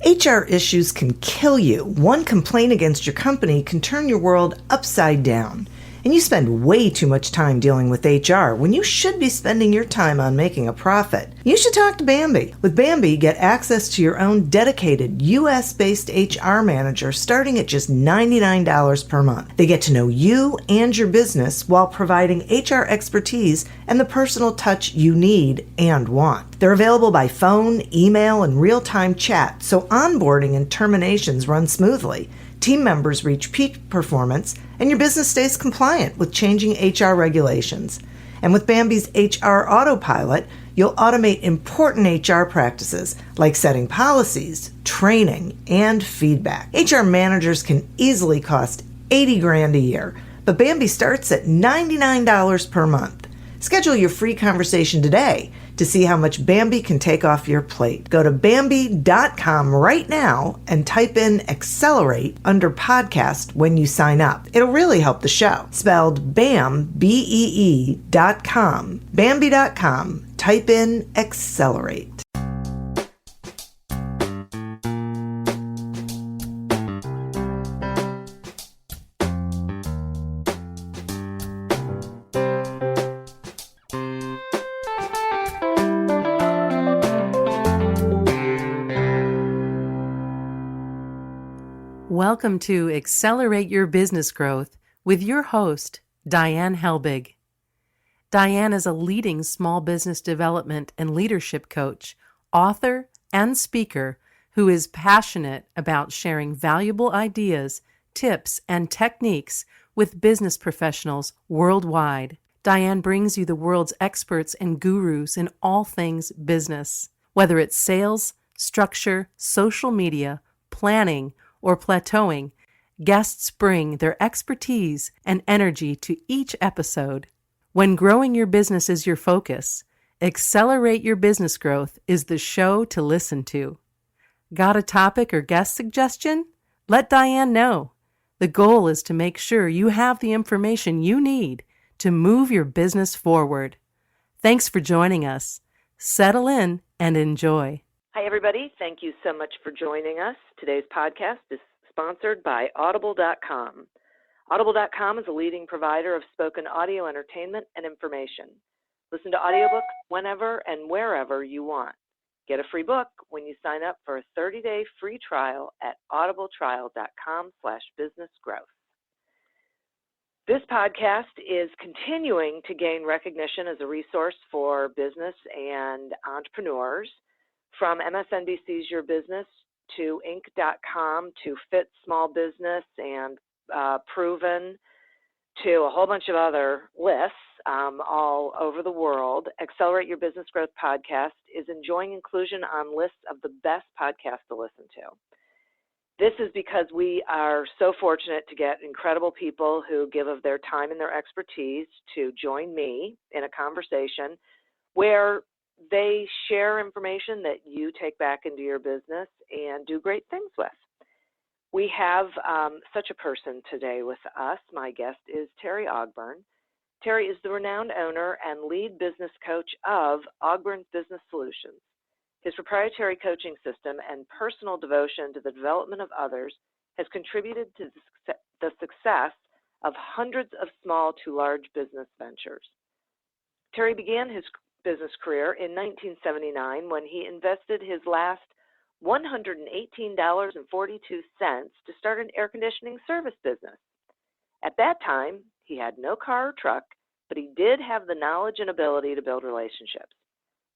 HR issues can kill you. One complaint against your company can turn your world upside down. And you spend way too much time dealing with HR when you should be spending your time on making a profit. You should talk to Bambi. With Bambi, get access to your own dedicated US-based HR manager starting at just $99 per month. They get to know you and your business while providing HR expertise and the personal touch you need and want. They're available by phone, email, and real-time chat, so onboarding and terminations run smoothly. Team members reach peak performance, and your business stays compliant with changing HR regulations. And with Bambi's HR Autopilot, you'll automate important HR practices like setting policies, training, and feedback. HR managers can easily cost $80,000 a year, but Bambi starts at $99 per month. Schedule your free conversation today to see how much Bambi can take off your plate. Go to Bambi.com right now and type in Accelerate under podcast when you sign up. It'll really help the show. Spelled BAM, BEE.com. Bambi.com. Type in Accelerate. Welcome to Accelerate Your Business Growth with your host, Diane Helbig. Diane is a leading small business development and leadership coach, author, and speaker who is passionate about sharing valuable ideas, tips, and techniques with business professionals worldwide. Diane brings you the world's experts and gurus in all things business. Whether it's sales, structure, social media, planning, or plateauing, guests bring their expertise and energy to each episode. When growing your business is your focus, Accelerate Your Business Growth is the show to listen to. Got a topic or guest suggestion? Let Diane know. The goal is to make sure you have the information you need to move your business forward. Thanks for joining us. Settle in and enjoy. Hi, everybody. Thank you so much for joining us. Today's podcast is sponsored by Audible.com. Audible.com is a leading provider of spoken audio entertainment and information. Listen to audiobooks whenever and wherever you want. Get a free book when you sign up for a 30-day free trial at audibletrial.com/businessgrowth. This podcast is continuing to gain recognition as a resource for business and entrepreneurs. From MSNBC's Your Business to Inc.com to Fit Small Business and Proven to a whole bunch of other lists all over the world, Accelerate Your Business Growth podcast is enjoying inclusion on lists of the best podcasts to listen to. This is because we are so fortunate to get incredible people who give of their time and their expertise to join me in a conversation where they share information that you take back into your business and do great things with. We have such a person today with us. My guest is Terry Ogburn. Terry is the renowned owner and lead business coach of Ogburn Business Solutions. His proprietary coaching system and personal devotion to the development of others has contributed to the success of hundreds of small to large business ventures. Terry began his business career in 1979 when he invested his last $118.42 to start an air conditioning service business. At that time, he had no car or truck, but he did have the knowledge and ability to build relationships.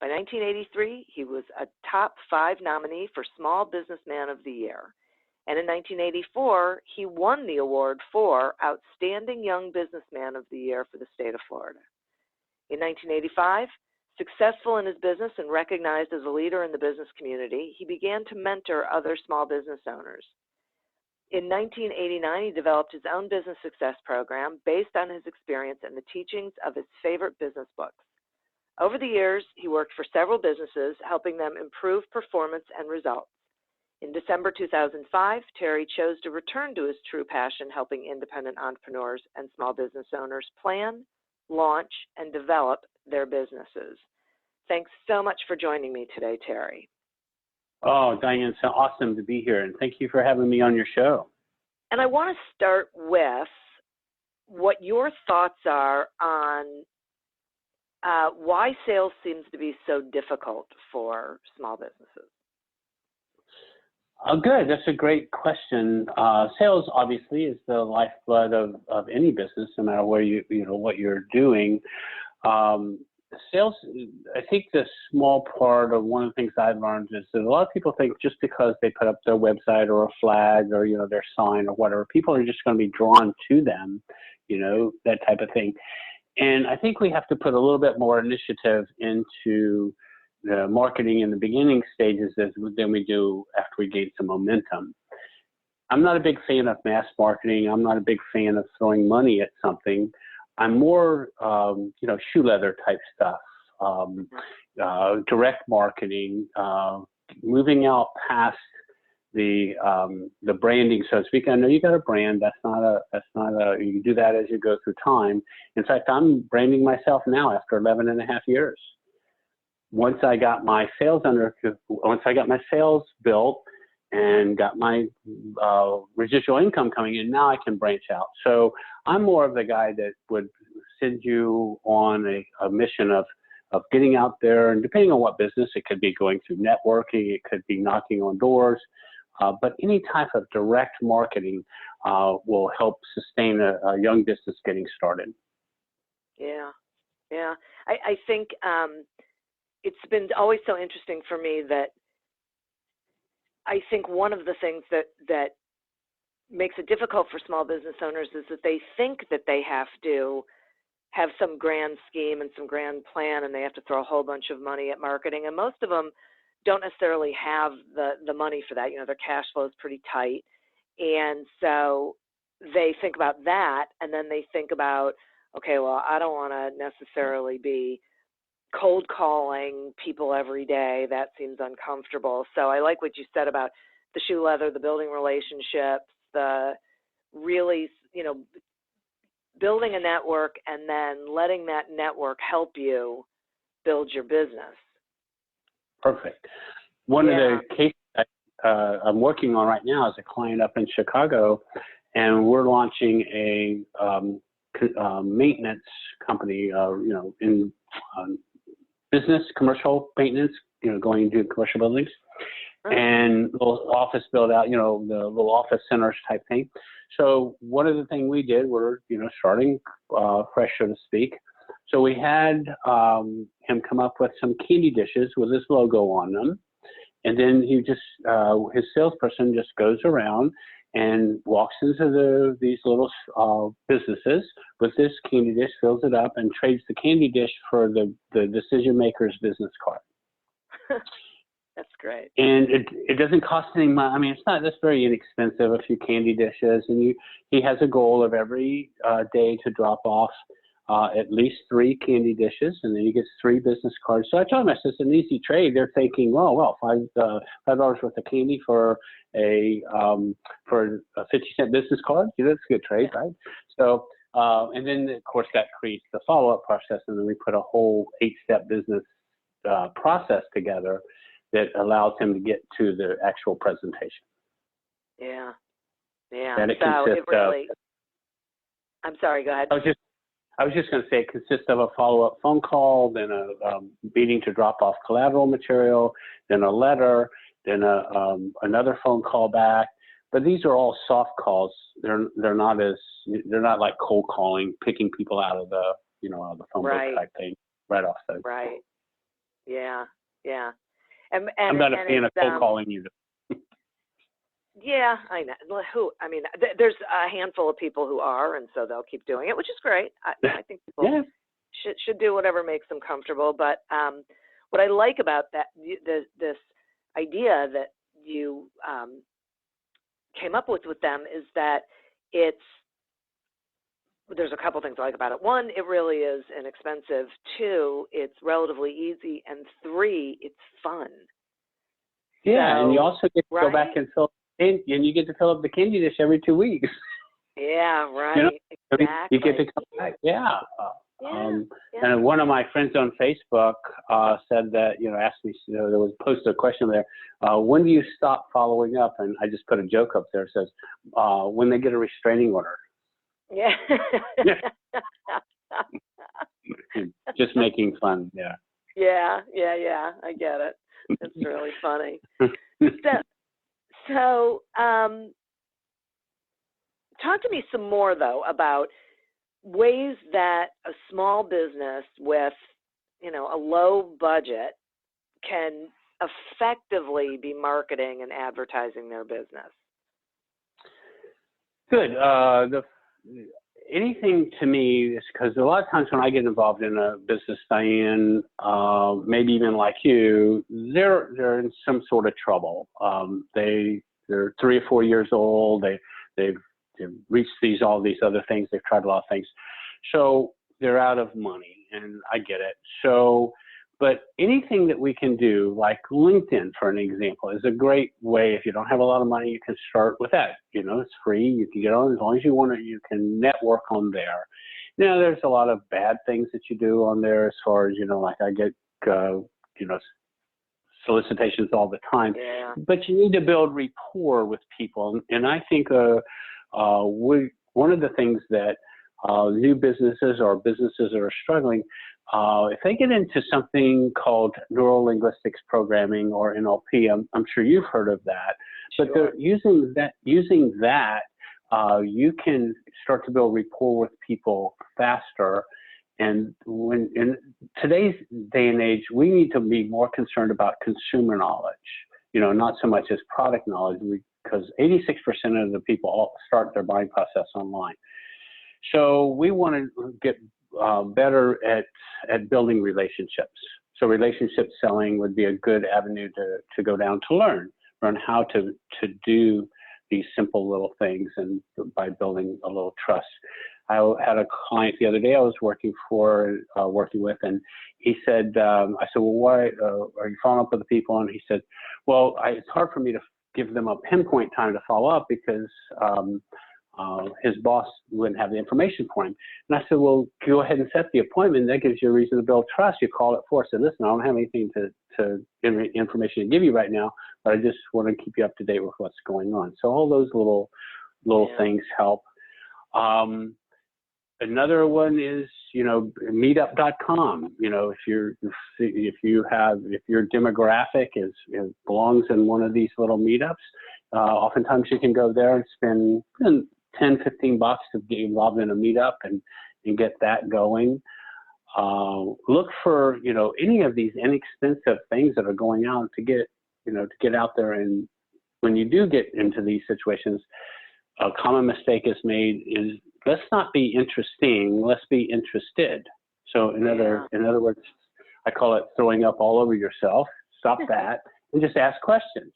By 1983, he was a top 5 nominee for Small Businessman of the Year. And in 1984, he won the award for Outstanding Young Businessman of the Year for the state of Florida. In 1985, successful in his business and recognized as a leader in the business community, he began to mentor other small business owners. In 1989, he developed his own business success program based on his experience and the teachings of his favorite business books. Over the years, he worked for several businesses, helping them improve performance and results. In December 2005, Terry chose to return to his true passion, helping independent entrepreneurs and small business owners plan, launch, and develop their businesses. Thanks so much for joining me today, Terry. Oh, Diane, it's so awesome to be here, and thank you for having me on your show. And I want to start with what your thoughts are on why sales seems to be so difficult for small businesses. Oh, good. That's a great question. Sales obviously is the lifeblood of any business, no matter where what you're doing. Sales, I think the small part of one of the things I've learned is that a lot of people think just because they put up their website or a flag or, their sign or whatever, people are just going to be drawn to them, that type of thing. And I think we have to put a little bit more initiative into the marketing in the beginning stages than we do after we gain some momentum. I'm not a big fan of mass marketing. I'm not a big fan of throwing money at something. I'm more, shoe leather type stuff, direct marketing, moving out past the branding, so to speak. I know you got a brand. That's not a. You do that as you go through time. In fact, I'm branding myself now after 11 and a half years. Once I got my sales built and got my residual income coming in, now I can branch out. So I'm more of the guy that would send you on a mission of getting out there, and depending on what business, it could be going through networking, it could be knocking on doors, but any type of direct marketing will help sustain a young business getting started. Yeah. I think it's been always so interesting for me that I think one of the things that makes it difficult for small business owners is that they think that they have to have some grand scheme and some grand plan, and they have to throw a whole bunch of money at marketing. And most of them don't necessarily have the money for that. Their cash flow is pretty tight. And so they think about that, and then they think about, okay, well, I don't want to necessarily be cold calling people every day. That seems uncomfortable. So I like what you said about the shoe leather, the building relationships, the really, building a network and then letting that network help you build your business. Perfect. One of the cases I'm working on right now is a client up in Chicago, and we're launching a maintenance company, in business, commercial maintenance, going into commercial buildings, and little office build out, the little office centers type thing. So one of the things we did, we're, starting fresh, so to speak. So we had him come up with some candy dishes with his logo on them. And then he just, his salesperson just goes around and walks into these little businesses with this candy dish, fills it up, and trades the candy dish for the decision maker's business card. That's great. And it doesn't cost any money. I mean, that's very inexpensive, a few candy dishes. And he has a goal of every day to drop off at least 3 candy dishes, and then he gets 3 business cards. So I told him, I said, it's an easy trade. They're thinking, well, $5 worth of candy for a 50-cent business card. That's a good trade, right? So, and then of course that creates the follow-up process, and then we put a whole 8-step business process together that allows him to get to the actual presentation. Yeah. And it so consists it really. I'm sorry. Go ahead. I was just going to say it consists of a follow-up phone call, then a meeting to drop off collateral material, then a letter, then another phone call back. But these are all soft calls. They're not like cold calling, picking people out of the out of the phone book type thing right off the. Right. Yeah. And I'm not a fan of cold calling either. Yeah, I know. There's a handful of people who are, and so they'll keep doing it, which is great. I think people should do whatever makes them comfortable. But what I like about that, this idea that you came up with them is that there's a couple things I like about it. 1, it really is inexpensive. 2, it's relatively easy. And 3, it's fun. Yeah, so, and you also get to go back and fill, and you get to fill up the candy dish every 2 weeks. Yeah, right. You know, Exactly. you get to come back. Yeah. Yeah. And one of my friends on Facebook said that, asked me, there was posted a question there, when do you stop following up? And I just put a joke up there. It says, when they get a restraining order. Yeah. Just making fun. Yeah. Yeah. I get it. It's really funny. So, talk to me some more though about ways that a small business with, a low budget can effectively be marketing and advertising their business. Good. Anything to me is because a lot of times when I get involved in a business, Diane, maybe even like you, they're in some sort of trouble. They're 3 or 4 years old. They've reached all these other things. They've tried a lot of things, so they're out of money, and I get it. So, but anything that we can do, like LinkedIn, for an example, is a great way. If you don't have a lot of money, you can start with that. It's free. You can get on as long as you want to. You can network on there. There's a lot of bad things that you do on there as far as, like I get, solicitations all the time. Yeah. But you need to build rapport with people. And I think one of the things that new businesses or businesses that are struggling, if they get into something called neuro-linguistics programming or NLP, I'm sure you've heard of that. Sure. But they're using that, you can start to build rapport with people faster. And in today's day and age, we need to be more concerned about consumer knowledge, not so much as product knowledge, because 86% of the people all start their buying process online. So we want to get better at building relationships. So relationship selling would be a good avenue to go down to learn how to do these simple little things, and by building a little trust. I had a client the other day I was working with, and he said, I said, well, why are you following up with the people? And he said, well, it's hard for me to give them a pinpoint time to follow up because his boss wouldn't have the information for him. And I said, well, go ahead and set the appointment. That gives you a reason to build trust. You call it for. I said, listen, I don't have anything information to give you right now, but I just want to keep you up to date with what's going on. So all those little things help. Another one is, meetup.com. If your demographic belongs in one of these little meetups, oftentimes you can go there and spend $10, $15 to get involved in a meetup and get that going. Look for, any of these inexpensive things that are going on to get out there. And when you do get into these situations, a common mistake is made is, let's not be interesting, let's be interested. So in other words, I call it throwing up all over yourself. Stop that and just ask questions,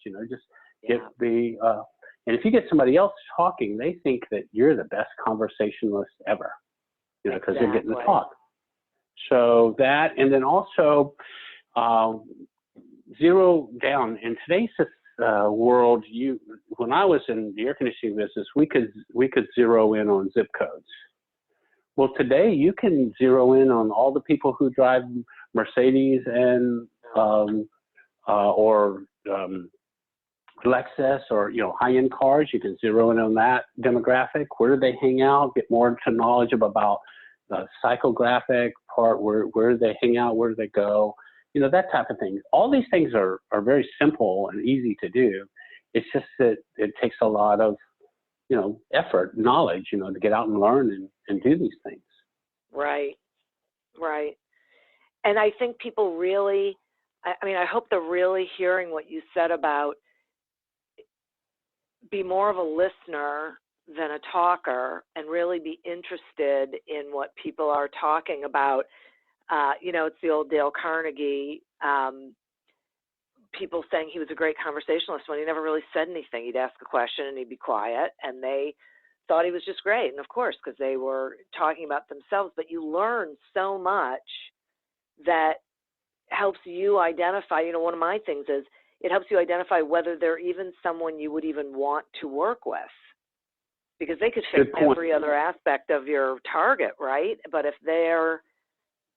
and if you get somebody else talking, they think that you're the best conversationalist ever, because they're getting to talk. So that, and then also zero down. In today's world, when I was in the air conditioning business, we could zero in on zip codes. Well, today you can zero in on all the people who drive Mercedes and or Lexus or high-end cars. You can zero in on that demographic. Where do they hang out? Get more into knowledge about the psychographic part. Where do they hang out? Where do they go? That type of thing. All these things are very simple and easy to do. It's just that it takes a lot of effort, knowledge, to get out and learn and do these things. Right. And I think people really, I hope they're really hearing what you said about be more of a listener than a talker and really be interested in what people are talking about. It's the old Dale Carnegie, people saying he was a great conversationalist when he never really said anything. He'd ask a question and he'd be quiet, and they thought he was just great. And of course, because they were talking about themselves, but you learn so much that helps you identify, one of my things is it helps you identify whether they're even someone you would even want to work with. because they could fix every other aspect of your target, right? But if they're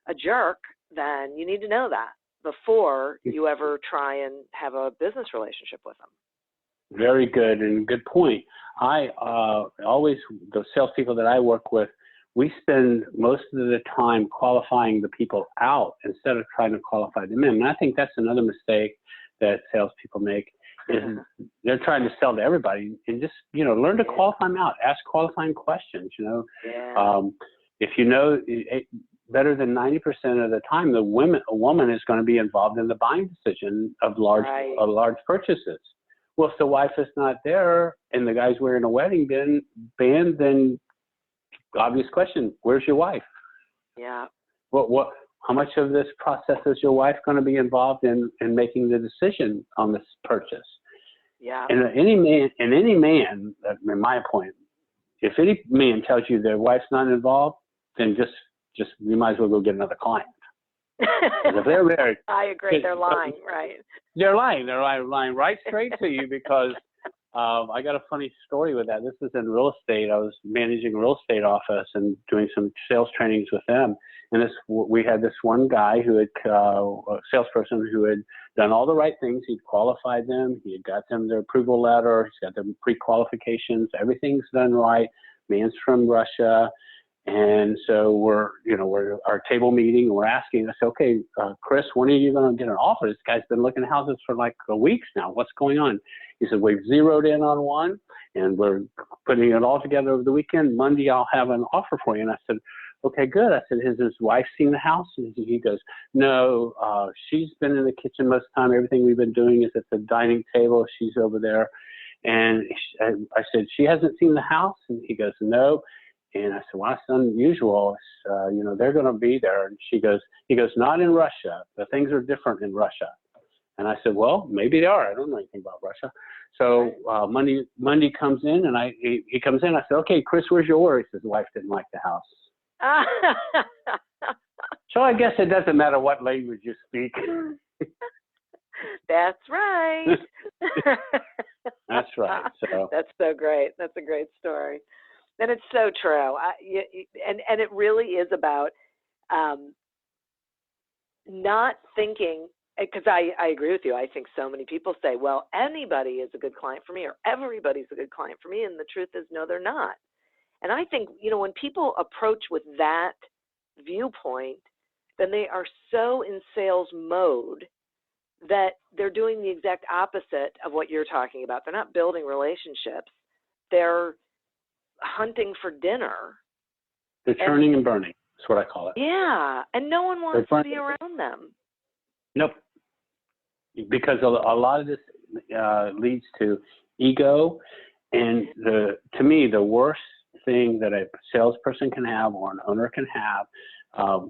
a jerk, then you need to know that before you ever try and have a business relationship with them. Very good, and good point. I always, the salespeople that I work with, we spend most of the time qualifying the people out instead of trying to qualify them in. And I think that's another mistake that salespeople make, is they're trying to sell to everybody, and just, learn to qualify them out. Ask qualifying questions, if you know better than 90% of the time, a woman is going to be involved in the buying decision of large purchases. Well, if the wife is not there and the guy's wearing a wedding band, then obvious question, where's your wife? Yeah. How much of this process is your wife going to be involved in making the decision on this purchase? Yeah. And any man, in my point, if any man tells you their wife's not involved, then just you might as well go get another client. If they're married, I agree. They're lying, right? They're lying. They're lying right straight to you, because I got a funny story with that. This is in real estate. I was managing a real estate office and doing some sales trainings with them. And we had this one guy who had, a salesperson who had done all the right things. He'd qualified them. He had got them their approval letter. He's got their pre-qualifications. Everything's done right. Man's from Russia. And so we're our table meeting, and we're asking, I said, okay, Chris, when are you going to get an offer? This guy's been looking at houses for like a week now. What's going on? He said, we've zeroed in on one, and we're putting it all together over the weekend. Monday, I'll have an offer for you. And I said, okay, good. I said, has his wife seen the house? And he goes, no, she's been in the kitchen most of the time. Everything we've been doing is at the dining table. She's over there. And I said, she hasn't seen the house? And he goes, no. And I said, well, that's unusual. They're going to be there. And he goes, not in Russia. The things are different in Russia. And I said, well, maybe they are. I don't know anything about Russia. So Monday comes in, and he comes in. I said, okay, Chris, where's your order? He says, the wife didn't like the house. So I guess it doesn't matter what language you speak. That's right. That's right. So that's so great. That's a great story. And it's so true. And it really is about not thinking, because I agree with you. I think so many people say, well, anybody is a good client for me, or everybody's a good client for me. And the truth is, no, they're not. And I think, when people approach with that viewpoint, then they are so in sales mode that they're doing the exact opposite of what you're talking about. They're not building relationships. They're hunting for dinner. They're churning and burning. That's what I call it. Yeah, and no one wants to be around them. Nope. Because a lot of this leads to ego, and to me, the worst thing that a salesperson can have, or an owner can have,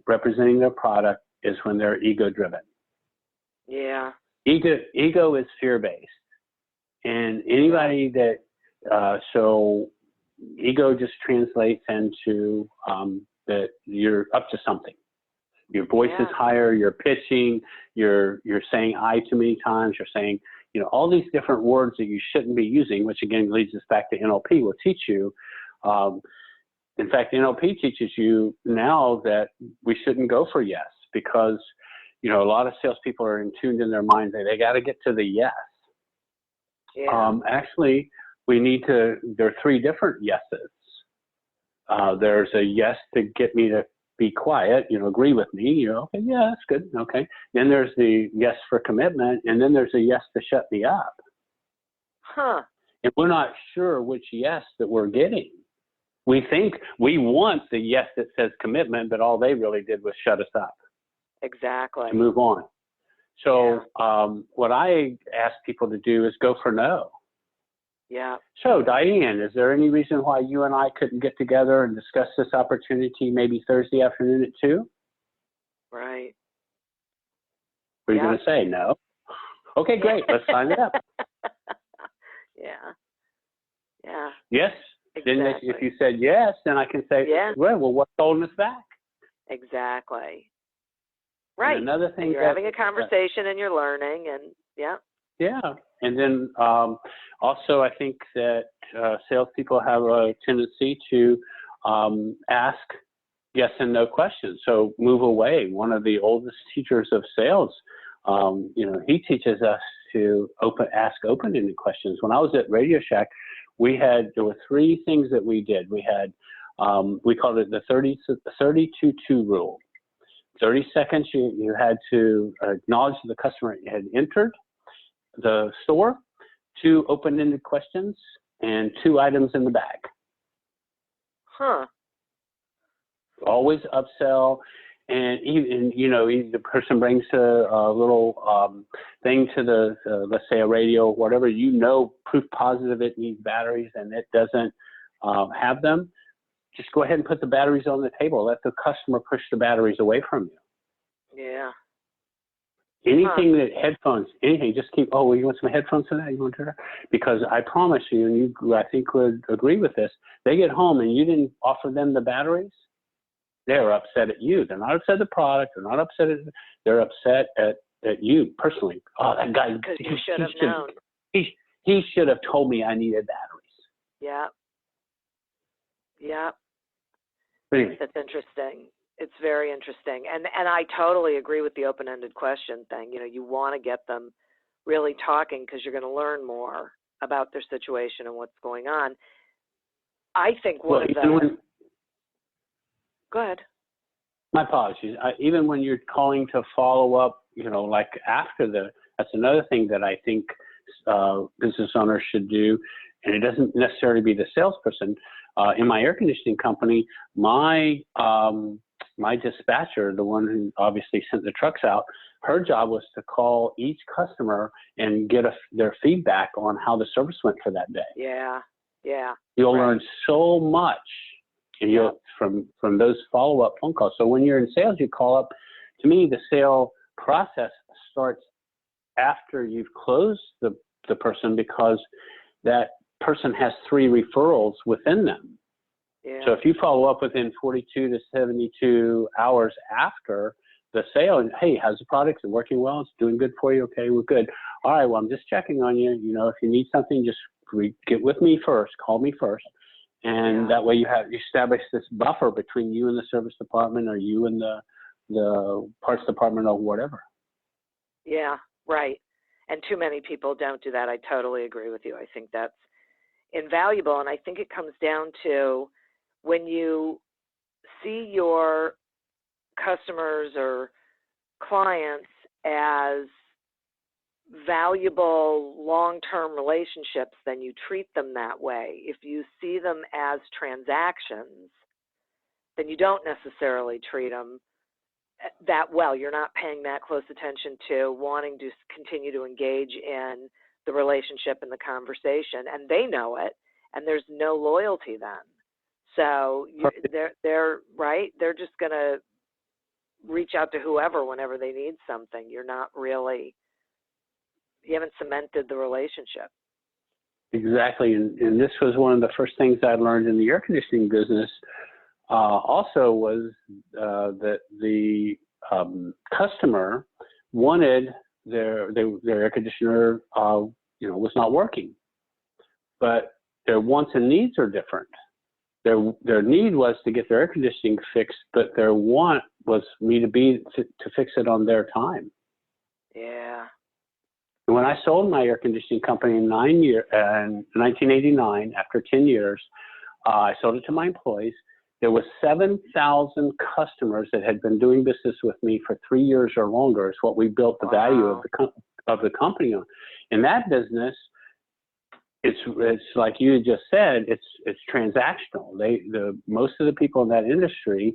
representing their product, is when they're ego-driven. Yeah. Ego is fear-based, and anybody that so ego just translates into that you're up to something. Your voice is higher. You're pitching. You're saying "I" too many times. You're saying all these different words that you shouldn't be using, which again leads us back to NLP. Will teach you. In fact, NLP teaches you now that we shouldn't go for yes, because a lot of salespeople are tuned in their minds that they got to get to the yes. Yeah. Actually, there are three different yeses. There's a yes to get me to be quiet, agree with me, okay, yeah, that's good, okay. Then there's the yes for commitment, and then there's a yes to shut me up. Huh. And we're not sure which yes that we're getting. We think we want the yes that says commitment, but all they really did was shut us up. Exactly. To move on. So what I ask people to do is go for no. Yeah. So Diane, is there any reason why you and I couldn't get together and discuss this opportunity maybe Thursday afternoon at 2? Right. What are you going to say? No? Okay, great. Let's sign it up. Yeah. Yeah. Yes. Exactly. Then if you said yes, then I can say, well, what's holding us back? Exactly. Right. And another thing, you're having a conversation and you're learning, and Yeah. And then also, I think that salespeople have a tendency to ask yes and no questions. So move away. One of the oldest teachers of sales, he teaches us to ask open-ended questions. When I was at Radio Shack, there were three things that we did. We had, we called it the 30-2 rule. 30 seconds, you had to acknowledge the customer had entered the store, 2 open-ended questions, and 2 items in the bag. Huh. Always upsell, and even, the person brings a little thing to the, let's say a radio, whatever, proof positive it needs batteries and it doesn't have them. Just go ahead and put the batteries on the table. Let the customer push the batteries away from you. Yeah. Anything that headphones, anything, just keep, you want some headphones for that? You want to? Because I promise you, and you, I think, would agree with this, they get home and you didn't offer them the batteries, they're upset at you. They're not upset at the product. They're not upset at, they're upset at you personally. Oh, that guy. Because you should have known. He should have told me I needed batteries. Yeah. Yeah. Anyway. That's interesting. It's very interesting. And I totally agree with the open-ended question thing. You want to get them really talking because you're going to learn more about their situation and what's going on. I think one of them. Go ahead. My apologies. Even when you're calling to follow up, like after that's another thing that I think business owners should do, and it doesn't necessarily be the salesperson. In my air conditioning company, my dispatcher, the one who obviously sent the trucks out, her job was to call each customer and get their feedback on how the service went for that day. Yeah, yeah. You'll learn so much from those follow-up phone calls. So when you're in sales, you call up. To me, the sale process starts after you've closed the person, because that person has 3 referrals within them. Yeah. So if you follow up within 42 to 72 hours after the sale, and hey, how's the product? Is it working well? It's doing good for you? Okay, we're good. All right, well, I'm just checking on you. If you need something, just get with me first. Call me first. And that way you establish this buffer between you and the service department, or you and the parts department, or whatever. Yeah, right. And too many people don't do that. I totally agree with you. I think that's invaluable. And I think it comes down to when you see your customers or clients as valuable long-term relationships, then you treat them that way. If you see them as transactions, then you don't necessarily treat them that well. You're not paying that close attention to wanting to continue to engage in the relationship and the conversation, and they know it, and there's no loyalty then. So they're right. They're just going to reach out to whoever whenever they need something. You haven't cemented the relationship. Exactly, and this was one of the first things I learned in the air conditioning business. Also, was that the customer wanted their air conditioner, was not working, but their wants and needs are different. Their need was to get their air conditioning fixed, but their want was me to fix it on their time. Yeah. When I sold my air conditioning company in 1989, after 10 years, I sold it to my employees. There was 7,000 customers that had been doing business with me for 3 years or longer. Is what we built the value of the company on. In that business, it's like you just said, it's transactional. Most of the people in that industry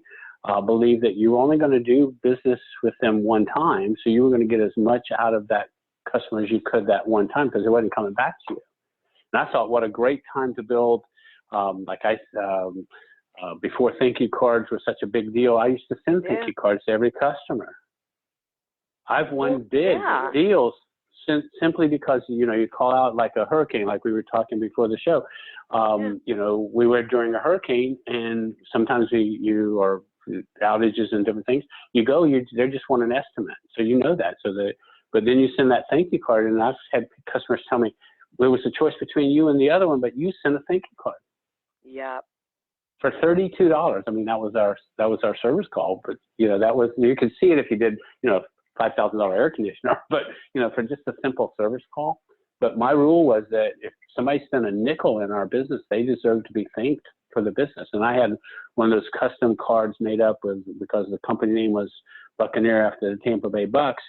believe that you're only going to do business with them one time, so you were going to get as much out of that customer as you could that one time, because it wasn't coming back to you. And I thought, what a great time to build. Before thank you cards were such a big deal, I used to send thank you cards to every customer. I've won big deals simply because, you call out like a hurricane, like we were talking before the show. We were during a hurricane, and sometimes or outages and different things. They just want an estimate. So that. So the But then you send that thank you card, and I've had customers tell me, there was a choice between you and the other one, but you sent a thank you card. Yeah. For $32. I mean, that was our service call, but that was, you could see it if you did, $5,000 air conditioner, but for just a simple service call. But my rule was that if somebody spent a nickel in our business, they deserve to be thanked for the business. And I had one of those custom cards made up because the company name was Buccaneer after the Tampa Bay Bucks.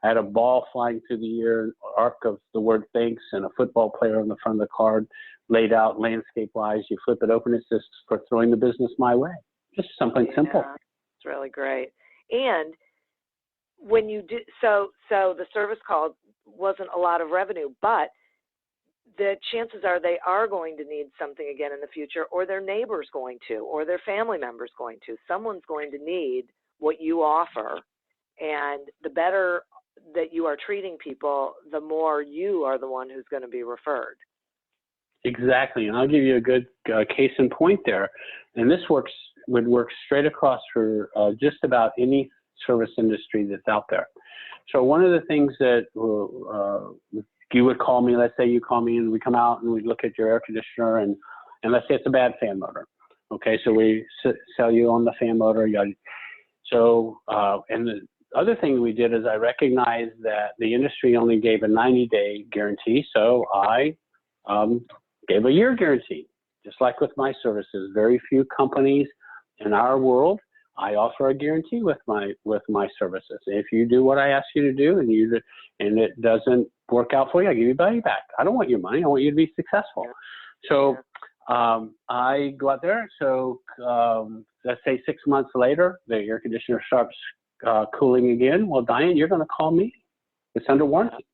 I had a ball flying through the air, arc of the word thanks, and a football player on the front of the card laid out landscape-wise. You flip it open, it's just for throwing the business my way. Just something simple. It's really great. And when you do, so the service call wasn't a lot of revenue, but the chances are they are going to need something again in the future, or their neighbor's going to, or their family member's going to. Someone's going to need what you offer. And the better that you are treating people, the more you are the one who's going to be referred. Exactly, and I'll give you a good case in point there. And this would work straight across for just about any service industry that's out there. So one of the things that you would call me, let's say you call me and we come out and we look at your air conditioner, and let's say it's a bad fan motor. Okay, so we sell you on the fan motor. So, and the other thing we did is I recognized that the industry only gave a 90-day guarantee, so I gave a year guarantee. Just like with my services, very few companies in our world, I offer a guarantee with my services. If you do what I ask you to do and it doesn't work out for you, I give you money back. I don't want your money. I want you to be successful. So I go out there. So let's say 6 months later, the air conditioner starts cooling again. Well, Diane, you're going to call me. It's under warranty.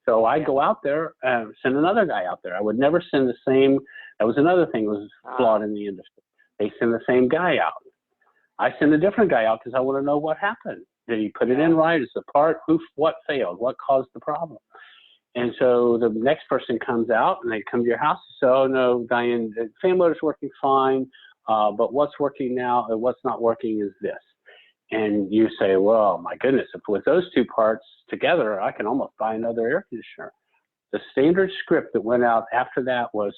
So I go out there and send another guy out there. I would never send the same. That was another thing that was flawed in the industry. They send the same guy out. I send a different guy out because I want to know what happened. Did he put it in right? Is the part, what failed? What caused the problem? And so the next person comes out and they come to your house and say, oh, no, Diane, the fan motor's working fine, but what's working now and what's not working is this. And you say, well, my goodness, if with those two parts together, I can almost buy another air conditioner. The standard script that went out after that was,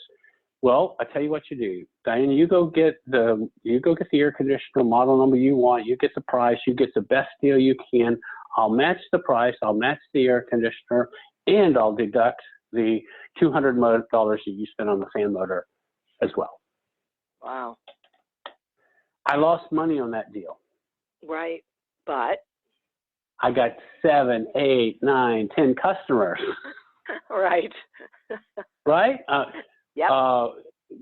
well, I tell you what you do, Diane, you go get the air conditioner model number you want, you get the price, you get the best deal you can. I'll match the price, I'll match the air conditioner, and I'll deduct the $200 that you spent on the fan motor as well. Wow. I lost money on that deal. Right, but I got 7, 8, 9, 10 customers. Right. Right? Yep.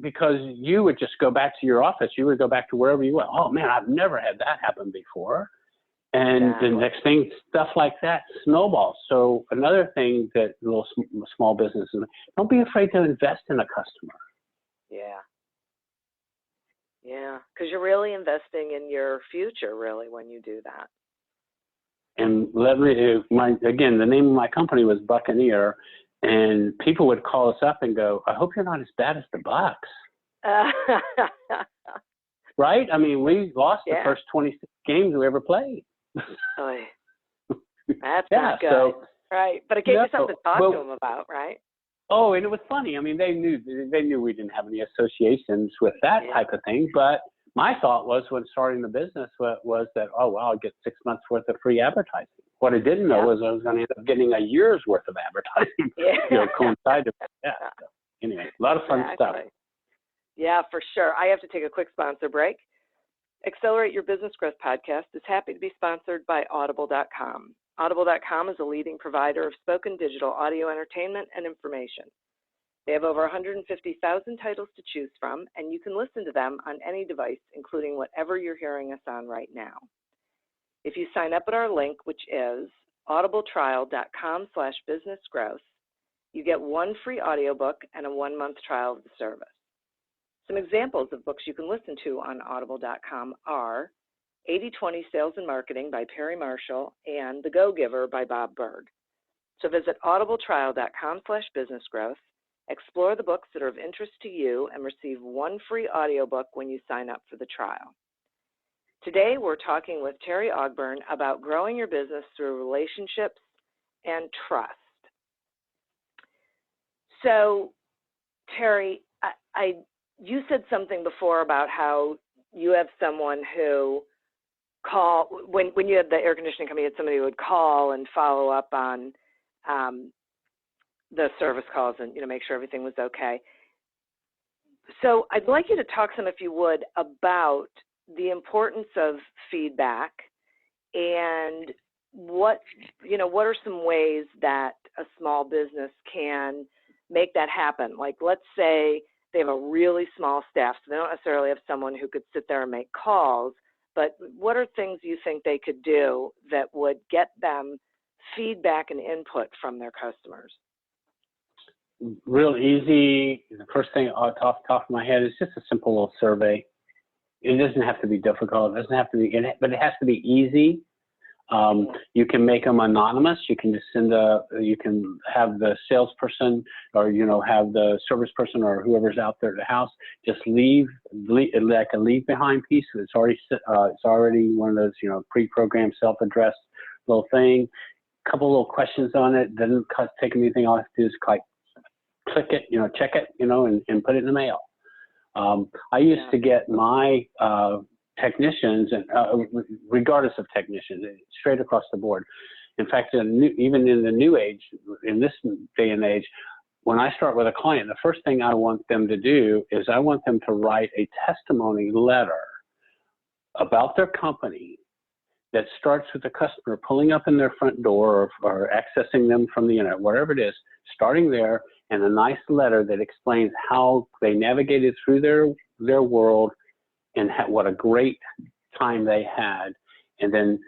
Because you would just go back to your office. You would go back to wherever you went. Oh, man, I've never had that happen before. And the next thing, stuff like that snowballs. So another thing that little small businesses, don't be afraid to invest in a customer. Yeah. Yeah, because you're really investing in your future, really, when you do that. And again, the name of my company was Buccaneer, and people would call us up and go, I hope you're not as bad as the Bucks. Right? I mean, we lost the first 26 games we ever played. That's not good. So, right. But it gave you something to talk to them about, right? Oh, and it was funny. I mean, they knew we didn't have any associations with that type of thing. But my thought was, when starting the business, was that, oh, well, I'll get 6 months worth of free advertising. What I didn't know was I was going to end up getting a year's worth of advertising, coincided with that. So, anyway, a lot of fun stuff. Yeah, for sure. I have to take a quick sponsor break. Accelerate Your Business Growth podcast is happy to be sponsored by Audible.com. Audible.com is a leading provider of spoken digital audio entertainment and information. They have over 150,000 titles to choose from, and you can listen to them on any device, including whatever you're hearing us on right now. If you sign up at our link, which is audibletrial.com/businessgrowth, you get one free audiobook and a 1-month trial of the service. Some examples of books you can listen to on Audible.com are 80/20 Sales and Marketing by Perry Marshall and The Go-Giver by Bob Berg. So visit audibletrial.com/businessgrowth, explore the books that are of interest to you, and receive one free audiobook when you sign up for the trial. Today, we're talking with Terry Ogburn about growing your business through relationships and trust. So, Terry, you said something before about how you have someone who when you had the air conditioning company, you had somebody who would call and follow up on the service calls and make sure everything was okay. So I'd like you to talk some, if you would, about the importance of feedback and what are some ways that a small business can make that happen. Like, let's say they have a really small staff, so they don't necessarily have someone who could sit there and make calls, but what are things you think they could do that would get them feedback and input from their customers? Real easy. The first thing off the top of my head is just a simple little survey. It doesn't have to be difficult. It doesn't have to be, but it has to be easy. You can make them anonymous. You can just you can have the salesperson or, have the service person or whoever's out there at the house just leave like a leave behind piece. It's already one of those, pre-programmed self-addressed little thing. A couple little questions on it. Doesn't take anything. All I have to do is click it, check it, and put it in the mail. I used to get my technicians, and regardless of technicians, straight across the board. In fact, even in the new age, in this day and age, when I start with a client, the first thing I want them to do is I want them to write a testimony letter about their company that starts with the customer pulling up in their front door or accessing them from the internet, whatever it is, starting there, and a nice letter that explains how they navigated through their world and what a great time they had, and then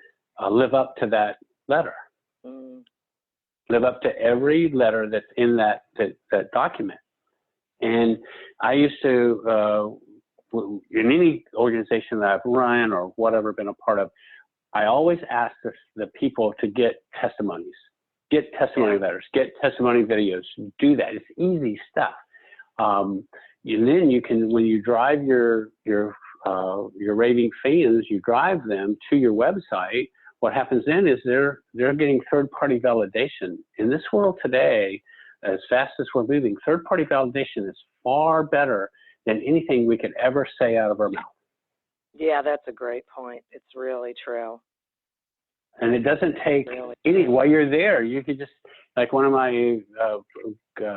live up to that letter. Live up to every letter that's in that document. And I used to, in any organization that I've run or whatever been a part of, I always ask the people to get testimonies, get testimony letters, get testimony videos. Do that. It's easy stuff. And then you can, when you drive your raving fans, you drive them to your website. What happens then is they're getting third-party validation. In this world today, as fast as we're moving, third-party validation is far better than anything we could ever say out of our mouth. Yeah, that's a great point. It's really true. And it doesn't take any, while you're there, you could just, like one of my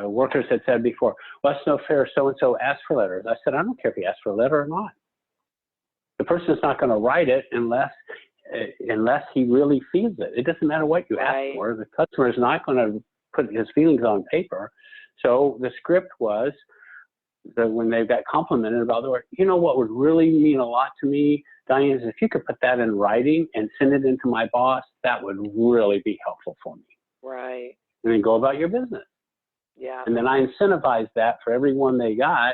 workers had said before, well, that's no fair, so-and-so asked for letters. I said, I don't care if he asked for a letter or not. The person's not going to write it unless he really feels it. It doesn't matter what you ask for. The customer is not going to put his feelings on paper. So the script was that when they got complimented about the work, what would really mean a lot to me, Diane, is if you could put that in writing and send it into my boss, that would really be helpful for me. Right. And then go about your business. Yeah. And then I incentivize that for everyone they got.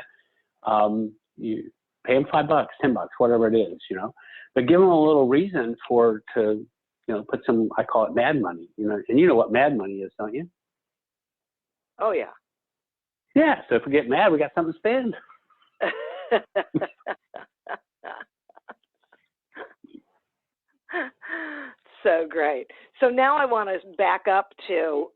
You pay them $5, $10, whatever it is, but give them a little reason to put some, I call it mad money, and you know what mad money is, don't you? Oh, yeah. Yeah, so if we get mad, we got something to spend. So great. So now I want to back up to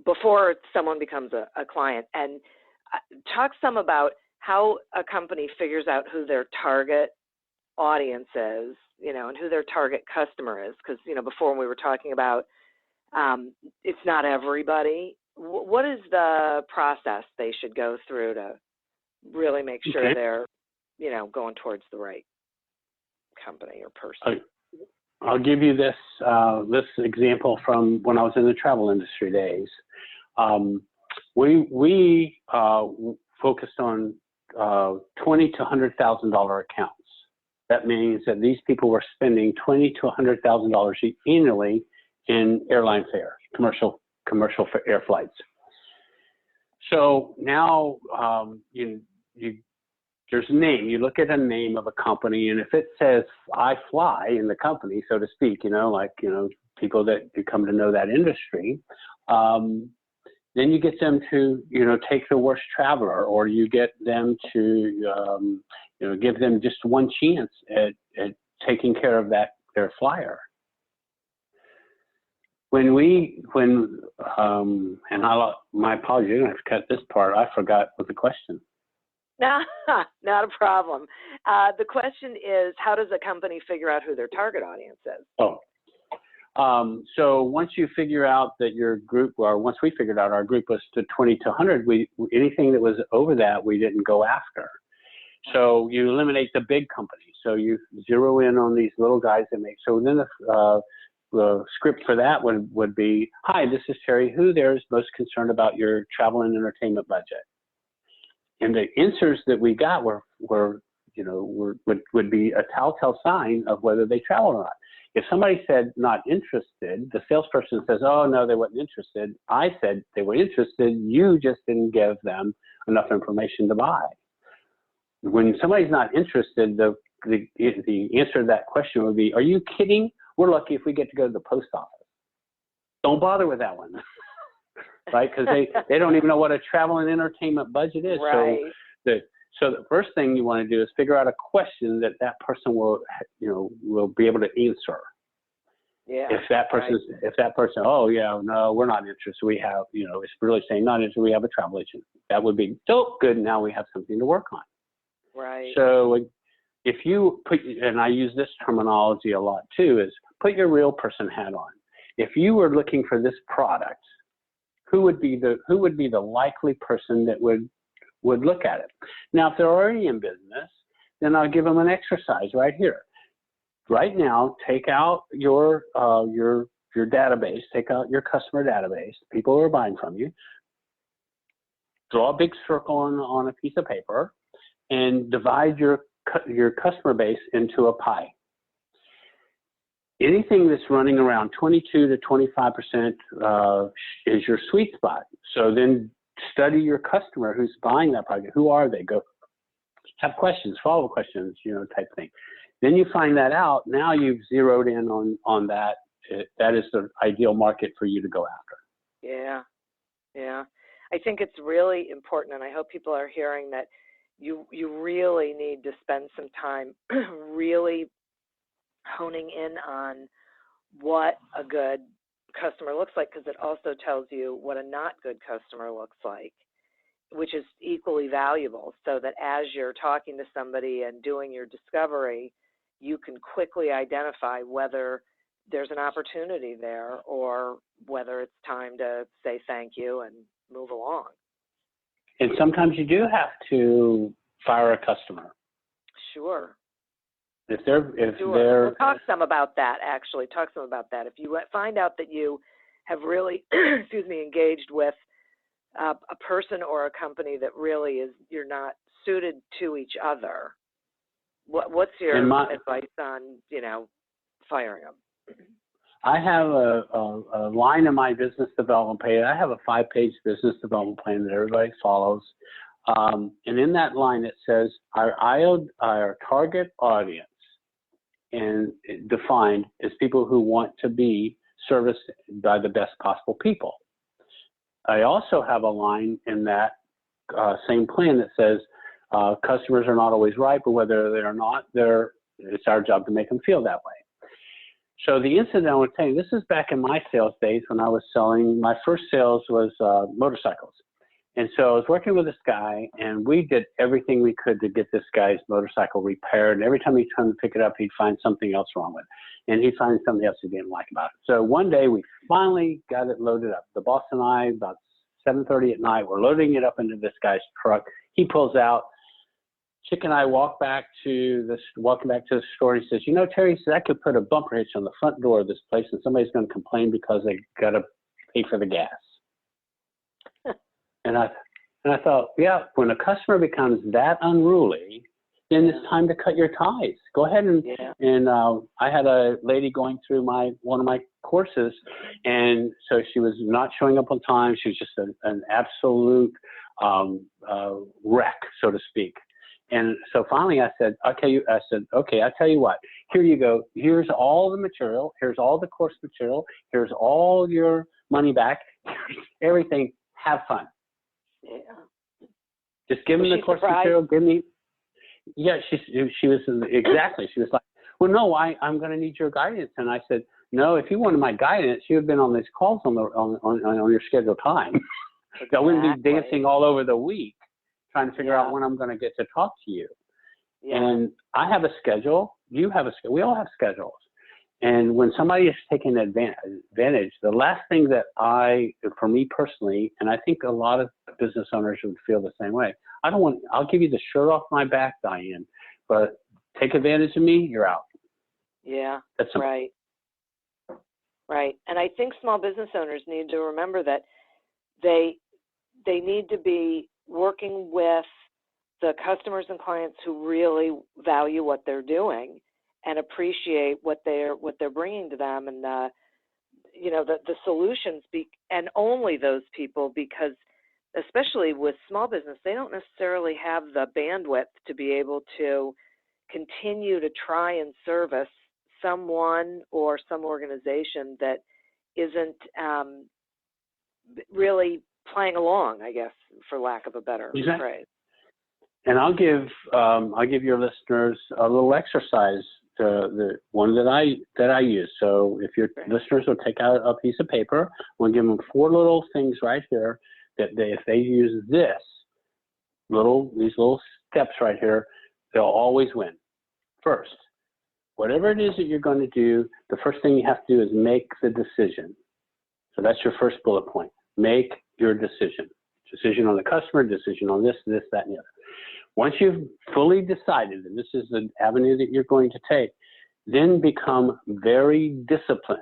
before someone becomes a client, and talk some about how a company figures out who their target audience is, and who their target customer is. Because, before when we were talking about it's not everybody. What is the process they should go through to really make sure they're, going towards the right company or person? I'll give you this example from when I was in the travel industry days. We focused on $20,000 to $100,000 accounts. That means that these people were spending $20,000 to $100,000 annually in airline fares, commercial air flights. So now there's a name. You look at a name of a company, and if it says "I fly" in the company, so to speak, people that you come to know that industry, then you get them to take the worst traveler, or you get them to give them just one chance at taking care of their flyer. my apologies, I have to cut this part. I forgot what the question. Not a problem. The question is, how does a company figure out who their target audience is? So once you figure out that your group, or once we figured out our group was to 20 to 100, anything that was over that, we didn't go after. So you eliminate the big companies. So you zero in on these little guys that make. So then the script for that would be, hi, this is Terry. Who there is most concerned about your travel and entertainment budget? And the answers that we got would be a telltale sign of whether they travel or not. If somebody said not interested, the salesperson says, oh, no, they weren't interested. I said they were interested. You just didn't give them enough information to buy. When somebody's not interested, the answer to that question would be, are you kidding? We're lucky if we get to go to the post office. Don't bother with that one, right? Because they don't even know what a travel and entertainment budget is. Right. So the first thing you want to do is figure out a question that person will be able to answer. Yeah. If that person, oh yeah, no, we're not interested. We have, it's really saying not interested. We have a travel agent. That would be, oh, good. Now we have something to work on. Right. So if you and I use this terminology a lot too, is put your real person hat on. If you were looking for this product, who would be the likely person that would look at it? Now, if they're already in business, then I'll give them an exercise right here. Right now, take out your database, take out your customer database, people who are buying from you, draw a big circle on a piece of paper, and divide your customer base into a pie. Anything that's running around 22 to 25% is your sweet spot. So then study your customer who's buying that product. Who are they? Go have questions, follow-up questions, type thing. Then you find that out. Now you've zeroed in on that. That is the ideal market for you to go after. Yeah. I think it's really important, and I hope people are hearing that you really need to spend some time really honing in on what a good customer looks like, because it also tells you what a not good customer looks like, which is equally valuable, so that as you're talking to somebody and doing your discovery, you can quickly identify whether there's an opportunity there or whether it's time to say thank you and move along. And sometimes you do have to fire a customer. Sure. If they're We'll talk some about that, actually. If you find out that you have really, engaged with a person or a company that really you're not suited to each other, what's your advice on, firing them? I have a line in my business development page. I have a 5-page business development plan that everybody follows. And in that line, it says our target audience, and defined as people who want to be serviced by the best possible people. I also have a line in that same plan that says customers are not always right, but whether they're not, it's our job to make them feel that way. So the incident I want to tell you, this is back in my sales days when I was selling. My first sales was motorcycles. And so I was working with this guy, and we did everything we could to get this guy's motorcycle repaired. And every time he'd come to pick it up, he'd find something else wrong with it. And he'd find something else he didn't like about it. So one day we finally got it loaded up. The boss and I, about 7:30 at night, we're loading it up into this guy's truck. He pulls out. Chick and I walking back to the store. He says, Terry, I could put a bumper hitch on the front door of this place, and somebody's going to complain because they got to pay for the gas. And I thought, yeah, when a customer becomes that unruly, then it's time to cut your ties. Go ahead and I had a lady going through one of my courses, and so she was not showing up on time. She was just an absolute wreck, so to speak. And so finally I said, okay, I tell you what, here you go. Here's all the material. Here's all the course material. Here's all your money back. Here's everything. Have fun. Yeah. Just give me the course material. Give me. Yeah, she was exactly. She was like, well, no, I'm going to need your guidance. And I said, No, if you wanted my guidance, you would have been on these calls on your scheduled time. Exactly. I wouldn't be dancing all over the week trying to figure Yeah. out when I'm going to get to talk to you. Yeah. And I have a schedule. You have a schedule. We all have schedules. And when somebody is taking advantage, the last thing that for me personally, and I think a lot of business owners would feel the same way. I'll give you the shirt off my back, Diane, but take advantage of me, you're out. Yeah. That's right. Right. And I think small business owners need to remember that they need to be working with the customers and clients who really value what they're doing and appreciate what they're bringing to them, and the solutions, and only those people, because especially with small business, they don't necessarily have the bandwidth to be able to continue to try and service someone or some organization that isn't really playing along, I guess, for lack of a better phrase. And I'll give your listeners a little exercise, the one that I use. So if your listeners will take out a piece of paper, we'll give them 4 little things right here that if they use these little steps right here, they'll always win. First, whatever it is that you're going to do, the first thing you have to do is make the decision. So that's your first bullet point. Make your decision. Decision on the customer, decision on this, that, and the other. Once you've fully decided, and this is the avenue that you're going to take, then become very disciplined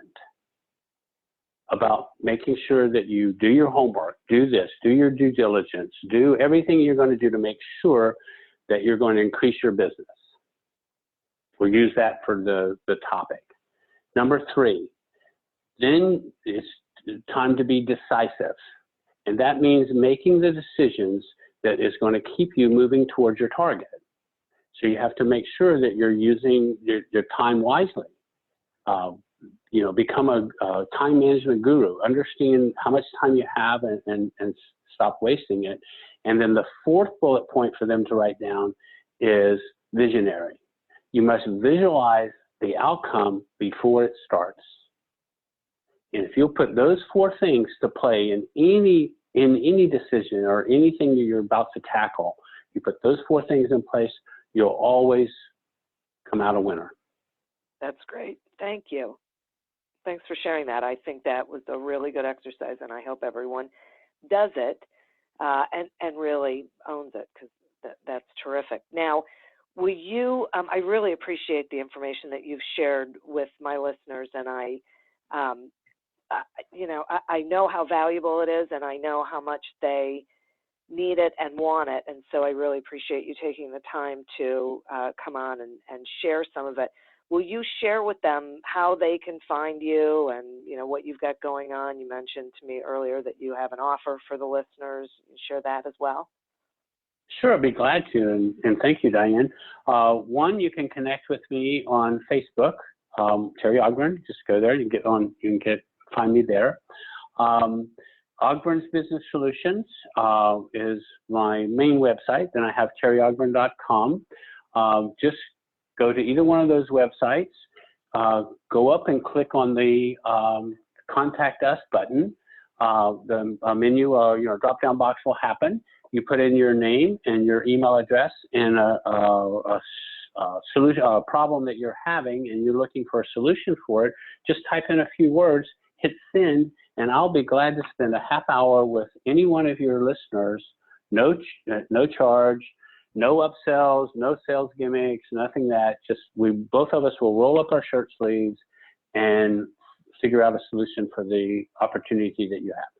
about making sure that you do your homework, do this, do your due diligence, do everything you're going to do to make sure that you're going to increase your business. We'll use that for the topic. Number 3, then it's time to be decisive. And that means making the decisions that is going to keep you moving towards your target. So you have to make sure that you're using your time wisely. Become a time management guru. Understand how much time you have and stop wasting it. And then the 4th bullet point for them to write down is visionary. You must visualize the outcome before it starts. And if you'll put those 4 things to play in any decision or anything that you're about to tackle, you put those 4 things in place, you'll always come out a winner. That's great. Thank you. Thanks for sharing that. I think that was a really good exercise, and I hope everyone does it and really owns it, because that's terrific. Now, will you, I really appreciate the information that you've shared with my listeners, and I know how valuable it is, and I know how much they need it and want it, and so I really appreciate you taking the time to come on and share some of it. Will you share with them how they can find you and, what you've got going on? You mentioned to me earlier that you have an offer for the listeners. Share that as well. Sure, I'd be glad to, and thank you, Diane. One, you can connect with me on Facebook, Terry Ogburn. Just go there. You can find me there. Ogburn's Business Solutions is my main website. Then I have terryogburn.com. Just go to either one of those websites. Go up and click on the Contact Us button. The menu, drop-down box will happen. You put in your name and your email address and a solution, a problem that you're having, and you're looking for a solution for it. Just type in a few words, hit send, and I'll be glad to spend a half hour with any one of your listeners. No charge, no upsells, no sales gimmicks, nothing that. Just both of us will roll up our shirt sleeves and figure out a solution for the opportunity that you have.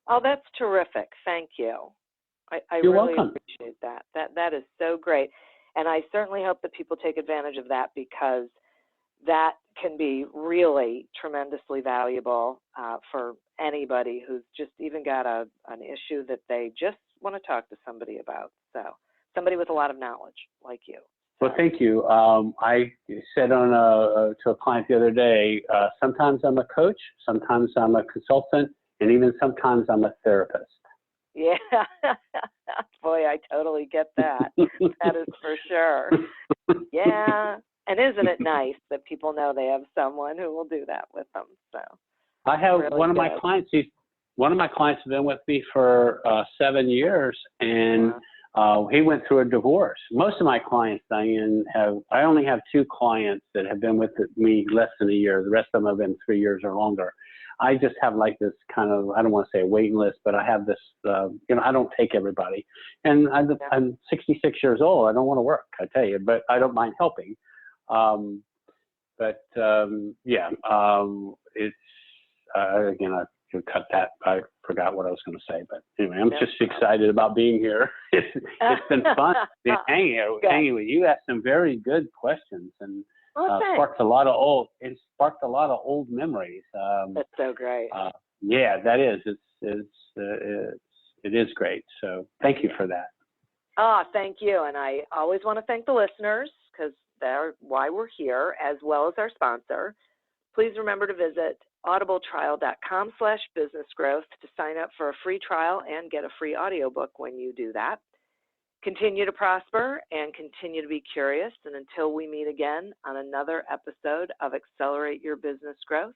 Oh, that's terrific. Thank you. I You're really welcome. appreciate that. That is so great. And I certainly hope that people take advantage of that, because that can be really tremendously valuable for anybody who's just even got an issue that they just want to talk to somebody about. So somebody with a lot of knowledge like you. Well, thank you. I said to a client the other day, sometimes I'm a coach, sometimes I'm a consultant, and even sometimes I'm a therapist. Yeah. Boy, I totally get that. That is for sure. Yeah. And isn't it nice that people know they have someone who will do that with them? So I have really one of my clients. One of my clients has been with me for 7 years, and he went through a divorce. Most of my clients, Diane, I only have 2 clients that have been with me less than a year. The rest of them have been 3 years or longer. I just have like this kind of, I don't want to say a waiting list, but I have this, I don't take everybody. And I'm 66 years old. I don't want to work, I tell you, but I don't mind helping. It's, again, I could cut that. I forgot what I was going to say, but anyway, I'm just excited about being here. It's been fun hanging with you. Asked some very good questions, and sparked a lot of old memories. That's so great. Yeah, that is. It is great. So thank you for that. Thank you. And I always want to thank the listeners because they're why we're here, as well as our sponsor. Please remember to visit audibletrial.com/businessgrowth to sign up for a free trial and get a free audiobook when you do that. Continue to prosper and continue to be curious. And until we meet again on another episode of Accelerate Your Business Growth.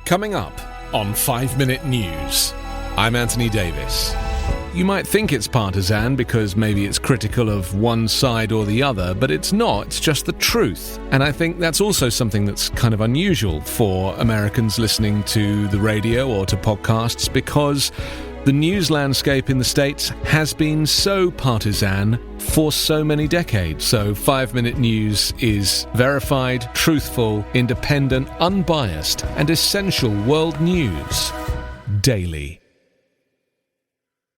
Coming up on 5 Minute News, I'm Anthony Davis. You might think it's partisan because maybe it's critical of one side or the other, but it's not. It's just the truth. And I think that's also something that's kind of unusual for Americans listening to the radio or to podcasts, because the news landscape in the States has been so partisan for so many decades. So 5 Minute News is verified, truthful, independent, unbiased, and essential world news daily.